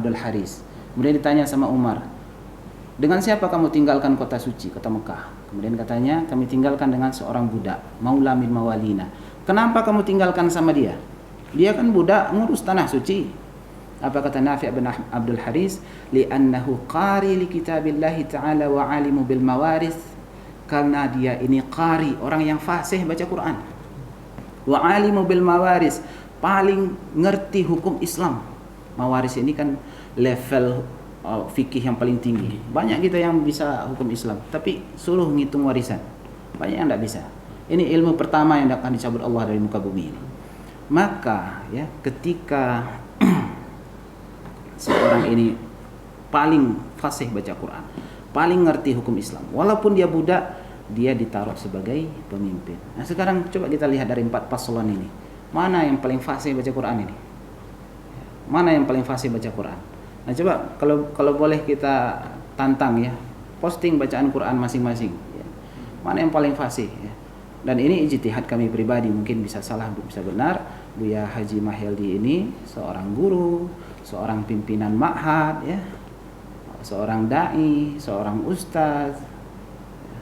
Abdul Haris. Kemudian ditanya sama Umar, dengan siapa kamu tinggalkan kota suci, kota Mekah? Kemudian katanya, kami tinggalkan dengan seorang budak, Maula min Mawalina. Kenapa kamu tinggalkan sama dia? Dia kan budak ngurus tanah suci. Apa kata Nafi' bin Abdul Haris? Li'annahu qari li kitabillahi ta'ala wa alimu bil mawaris. Karena dia ini qari, orang yang fasih baca Quran. Wa alimu bil mawaris, paling ngerti hukum Islam. Mawaris ini kan level fikih yang paling tinggi. Banyak kita yang bisa hukum Islam, tapi suruh ngitung warisan, banyak yang tidak bisa. Ini ilmu pertama yang akan dicabut Allah dari muka bumi ini. Maka ya, ketika seorang ini paling fasih baca Quran, paling ngerti hukum Islam, walaupun dia budak, dia ditaruh sebagai pemimpin. Nah sekarang coba kita lihat dari 4 paslon ini, mana yang paling fasih baca Quran ini? Mana yang paling fasih baca Quran? Nah coba kalau boleh kita tantang ya, posting bacaan Quran masing-masing ya. Mana yang paling fasih ya. Dan ini ijtihad kami pribadi, mungkin bisa salah bisa benar. Buya Haji Mahyaldi ini seorang guru, seorang pimpinan ma'had ya, seorang dai, seorang ustaz ya.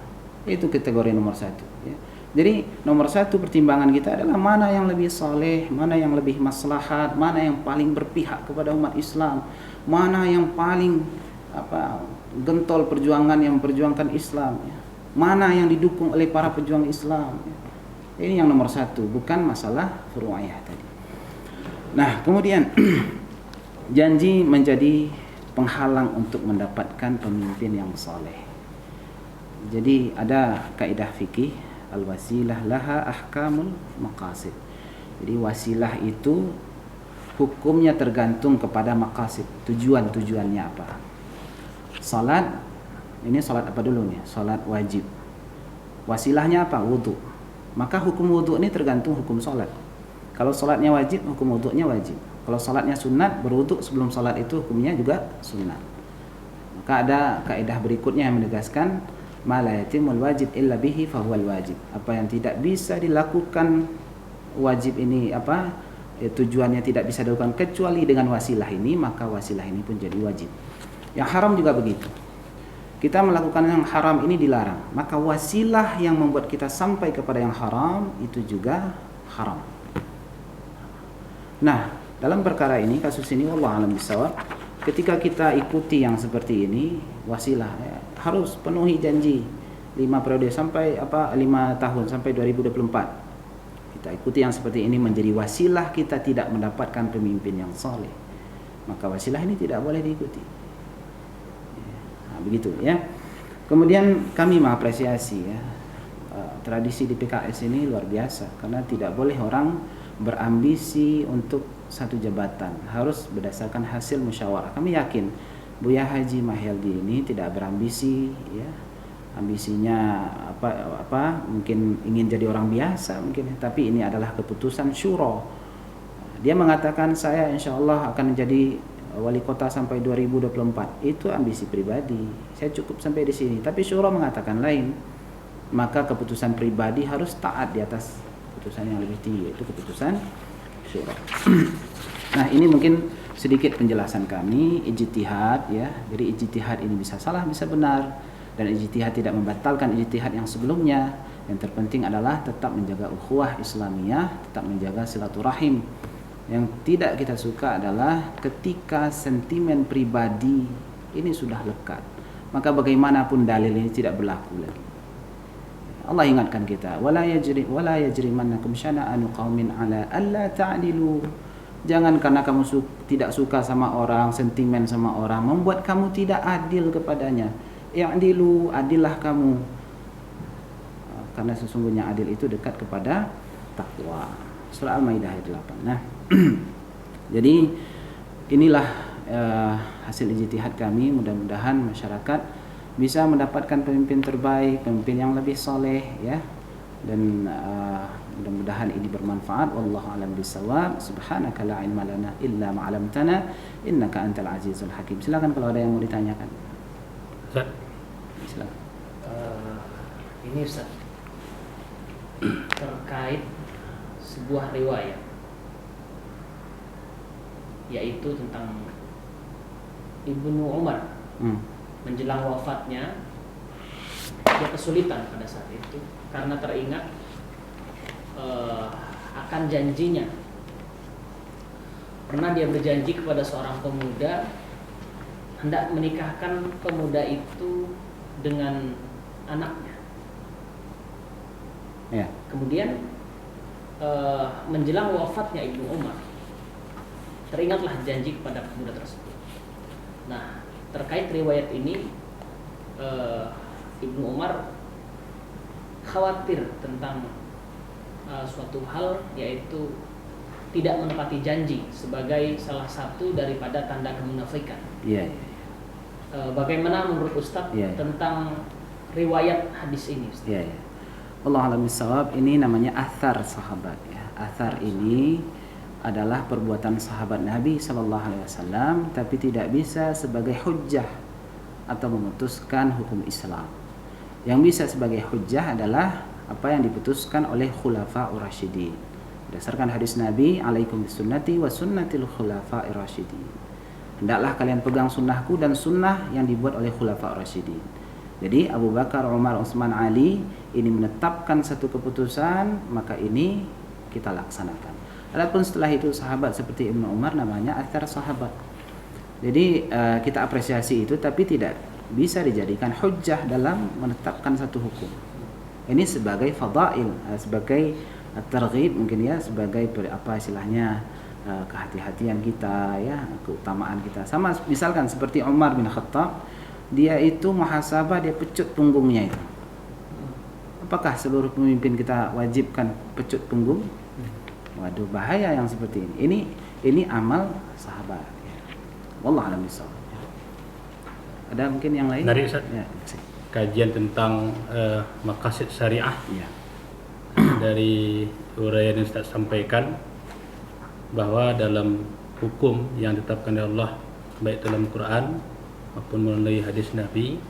Itu kategori nomor 1 ya. Jadi nomor 1 pertimbangan kita adalah mana yang lebih saleh, mana yang lebih maslahat, mana yang paling berpihak kepada umat Islam, mana yang paling gentol perjuangan yang memperjuangkan Islam ya. Mana yang didukung oleh para pejuang Islam ya. Ini yang nomor 1, bukan masalah furu'iyah tadi. Nah kemudian janji menjadi penghalang untuk mendapatkan pemimpin yang saleh. Jadi ada kaidah fikih, al-wasilah laha ahkamul maqasid. Jadi wasilah itu hukumnya tergantung kepada maqasid, tujuannya apa. Salat, ini salat apa dulu nih? Salat wajib. Wasilahnya apa? Wudu. Maka hukum wudu ini tergantung hukum salat. Kalau salatnya wajib, hukum wudunya wajib. Kalau salatnya sunat, berwudu sebelum salat itu hukumnya juga sunat. Maka ada kaidah berikutnya yang menegaskan ma la yatimul wajib illa bihi fahuwal wajib. Apa yang tidak bisa dilakukan wajib ini tujuannya tidak bisa dilakukan kecuali dengan wasilah ini, maka wasilah ini pun jadi wajib. Yang haram juga begitu. Kita melakukan yang haram ini dilarang, maka wasilah yang membuat kita sampai kepada yang haram itu juga haram. Nah, dalam perkara ini, kasus ini wallahu a'lam bishawab, ketika kita ikuti yang seperti ini, wasilah ya, harus penuhi janji 5 periode sampai 5 tahun sampai 2024. Kita ikuti yang seperti ini menjadi wasilah kita tidak mendapatkan pemimpin yang saleh, maka wasilah ini tidak boleh diikuti. Nah, begitu ya. Kemudian kami mengapresiasi ya, tradisi di PKS ini luar biasa, karena tidak boleh orang berambisi untuk satu jabatan, harus berdasarkan hasil musyawarah. Kami yakin Buya Haji Mahyaldi ini tidak berambisi ya. Ambisinya mungkin ingin jadi orang biasa mungkin, tapi ini adalah keputusan syuro. Dia mengatakan saya insya Allah akan menjadi wali kota sampai 2024. Itu ambisi pribadi. Saya cukup sampai di sini. Tapi syuro mengatakan lain. Maka keputusan pribadi harus taat di atas keputusan yang lebih tinggi, itu keputusan syuro. Nah, ini mungkin sedikit penjelasan kami ijtihad ya. Jadi ijtihad ini bisa salah, bisa benar. Dan ijtihad tidak membatalkan ijtihad yang sebelumnya. Yang terpenting adalah tetap menjaga ukhuwah Islamiyah, tetap menjaga silaturahim. Yang tidak kita suka adalah ketika sentimen pribadi ini sudah lekat, maka bagaimanapun dalil ini tidak berlaku lagi. Allah ingatkan kita, wala yajrimannakum syana'anu qaumin ala alla ta'dilu. Jangan karena kamu tidak suka sama orang, sentimen sama orang, membuat kamu tidak adil kepadanya. I'dilu, adillah kamu. Karena sesungguhnya adil itu dekat kepada takwa. Surah Al-Maidah ayat 8. Nah, jadi inilah hasil ijtihad kami. Mudah-mudahan masyarakat bisa mendapatkan pemimpin terbaik, pemimpin yang lebih soleh ya. Dan mudah-mudahan ini bermanfaat. Wallahu a'lam bishawab. Subhanaka la ilma lana illa ma 'allamtana innaka antal azizul hakim. Silakan kalau ada yang mau ditanyakan. Ustaz. Silakan. Ini Ustaz, terkait sebuah riwayat, yaitu tentang Ibnu Umar Hmm. menjelang wafatnya, dia kesulitan pada saat itu karena teringat akan janjinya. Pernah dia berjanji kepada seorang pemuda hendak menikahkan pemuda itu dengan anaknya. Ya. Kemudian menjelang wafatnya Ibnu Umar, teringatlah janji kepada pemuda tersebut. Nah, terkait riwayat ini, Ibnu Umar khawatir tentang suatu hal, yaitu tidak menepati janji sebagai salah satu daripada tanda kemunafikan. Iya. Bagaimana menurut Ustadz Iya, iya. tentang riwayat hadis ini, Ustadz? Iya. Allah alam bisawab, ini namanya athar sahabat. Ya. Athar ini adalah perbuatan sahabat Nabi Sallallahu Alaihi Wasallam, tapi tidak bisa sebagai hujjah atau memutuskan hukum Islam. Yang bisa sebagai hujjah adalah apa yang diputuskan oleh khulafaur rasyidin. Berdasarkan hadis Nabi, alaikum bisunnati wa sunnatil khulafair rasyidin. Hendaklah kalian pegang sunnahku dan sunnah yang dibuat oleh khulafaur rasyidin. Jadi Abu Bakar, Umar, Utsman, Ali ini menetapkan satu keputusan, maka ini kita laksanakan. Adapun setelah itu sahabat seperti Ibnu Umar, namanya athar sahabat. Jadi kita apresiasi itu, tapi tidak bisa dijadikan hujjah dalam menetapkan satu hukum. Ini sebagai fadail, sebagai targhib mungkin ya, sebagai apa istilahnya, kehati-hatian kita ya, keutamaan kita. Sama misalkan seperti Umar bin Khattab, dia itu muhasabah, dia pecut punggungnya itu. Apakah seluruh pemimpin kita wajibkan pecut punggung? Waduh, bahaya yang seperti ini. Ini amal sahabat. Ya. Wallahu a'lam bishawab. Ada mungkin yang lain? Dari Ustaz, Ya, kajian tentang maqasid syariah ya. dari uraian yang Ustaz sampaikan, bahwa dalam hukum yang ditetapkan oleh Allah, baik dalam Quran maupun melalui hadis Nabi,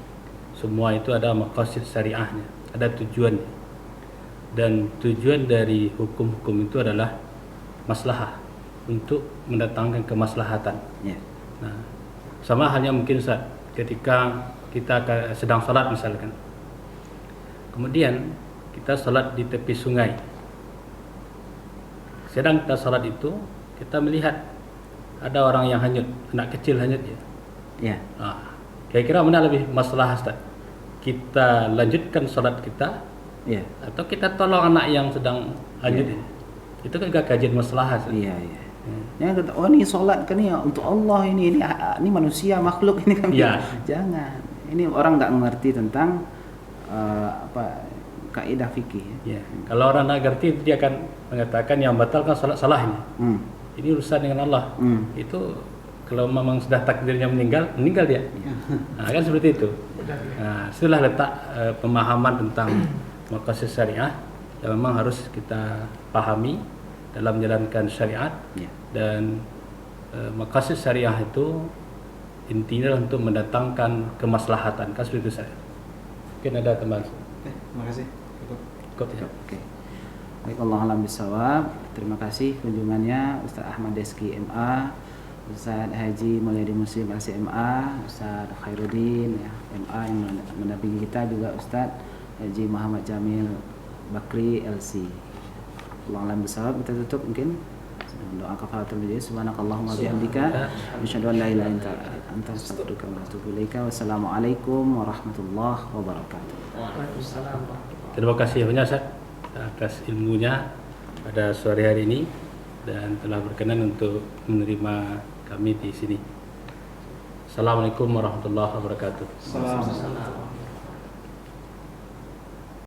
semua itu ada maqasid syariahnya, ada tujuan. Dan tujuan dari hukum-hukum itu adalah maslahah, untuk mendatangkan kemaslahatan. Ya. Nah, sama halnya mungkin Ustaz, ketika kita sedang salat misalkan, kemudian kita salat di tepi sungai. Sedang kita salat itu, kita melihat ada orang yang hanyut, anak kecil hanyut ya. Ya. Nah, kira-kira mana lebih masalah Ustaz? Kita lanjutkan salat kita, Ya. atau kita tolong anak yang sedang hanyut Ya. ini? Itu kan kajian masalah Ustaz. Iya, iya. Yang kata, oh ini sholat kan ya untuk Allah, ini manusia, makhluk ini kan. Iya. Jangan. Ini orang nggak mengerti tentang kaidah fikih. Ya. Kalau orang nak ngerti, dia akan mengatakan yang batalkan salat salah ini. Hmm. Ini urusan dengan Allah. Hmm. Itu kalau memang sudah takdirnya meninggal dia. Nah, kan seperti itu. Nah, itulah letak pemahaman tentang maqasid syariah yang memang harus kita pahami dalam menjalankan syariat. Ya. Dan maqasid syariah itu intinya untuk mendatangkan kemaslahatan. Kan seperti itu saya. Mungkin ada teman. Terima kasih. Ikut ya. Oke. Baik, Allah alam bisawab. Terima kasih kunjungannya Ustaz Ahmad Deski MA, Ustaz Haji Mulyadi Muslim LCMA, Ustaz Khairuddin ya, MA yang mendampingi kita, juga Ustaz Haji Muhammad Jamil Bakri LC. Allah alam bisawab. Kita tutup mungkin doa kafaratul majlis. Subhanakallahumma wa bihamdika asyhadu an la ilaha illa anta astaghfiruka wa atubu ilaika. Wassalamualaikum warahmatullahi wabarakatuh. Waalaikumsalam. Terima kasih banyak Ustaz atas ilmunya pada sore hari ini dan telah berkenan untuk menerima kami di sini. Assalamualaikum warahmatullahi wabarakatuh. Salam. Waalaikumsalam.